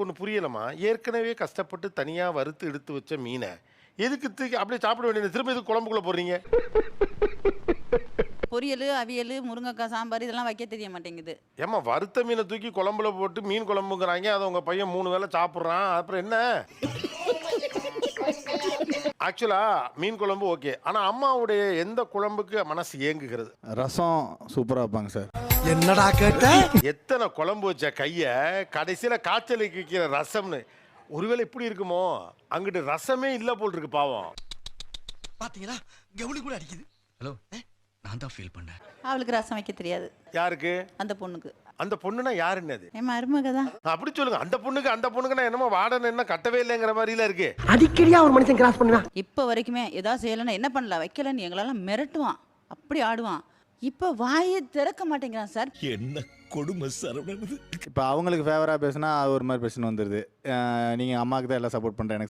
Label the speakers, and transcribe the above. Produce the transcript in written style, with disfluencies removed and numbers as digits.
Speaker 1: ஒன்று புரியலம்மா. ஏற்கனவே கஷ்டப்பட்டு தனியா வறுத்து எடுத்து வச்ச மீனை எதுக்கு தூக்கி அப்படியே சாப்பிட வேண்டியது, திரும்ப எதுக்கு குழம்புக்குள்ள போடுறீங்க?
Speaker 2: பொரியல், அவியல், முருங்கைக்காய் சாம்பார் இதெல்லாம் வைக்க தெரிய மாட்டேங்குது.
Speaker 1: ஏம்மா வறுத்த மீனை தூக்கி குழம்புல போட்டு மீன் குழம்புங்கிறாங்க, அதை உங்க பையன் 3 வேளை சாப்பிட்றான், அப்புறம் என்ன? ஆக்சுவலா மீன் குழம்பு ஓகே, ஆனா அம்மாவுடைய எந்த குழம்புக்கு மனசு ஏங்குகிறது?
Speaker 3: ரசம் சூப்பராக வைப்பாங்க சார்.
Speaker 4: என்னடா கேட்ட?
Speaker 1: எத்தனை குழம்பு வச்ச கைய கடைசியில காய்ச்சலுக்கு வைக்கிற ரசம்னு. ஒருவேளை இப்படி இருக்குமோ? அங்கிட்டு ரசமே இல்ல போல் இருக்கு பாவம்.
Speaker 4: பாத்தீங்களா, கவுளி கூட அடிக்குது.
Speaker 5: ஹலோ, நான் தான் ஃபீல் பண்ணேன்.
Speaker 2: அவளுக்கு ரசம் வைக்க தெரியாது,
Speaker 1: யாருக்கு?
Speaker 2: அந்த பொண்ணுக்கு.
Speaker 1: அந்த பொண்ணுனா யாருன்னு? அது
Speaker 2: என் மருமக தான்.
Speaker 1: அப்படி சொல்லுங்க. அந்த பொண்ணுக்கு என்னமோ வார்டன் என்ன கட்டவே இல்லைங்கிற மாதிரில இருக்கு.
Speaker 4: அடிக்கடியா ஒரு மனுஷன் கிராஸ் பண்ணுவான்.
Speaker 2: இப்போ வரைக்குமே ஏதாவது செய்யலைன்னா என்ன பண்ணல வைக்கலன்னு எங்களெல்லாம் மிரட்டுவான், அப்படி ஆடுவான். இப்போ வாயை திறக்க மாட்டேங்கிறான் சார்.
Speaker 6: என்ன கொடுமை சரவணன்.
Speaker 3: இப்போ அவங்களுக்கு ஃபேவராக பேசினா அது ஒரு மாதிரி பிரச்சனை வந்துடுது. நீங்கள் அம்மாவுக்கு தான் எல்லாம் சப்போர்ட் பண்ணுறேன், எனக்கு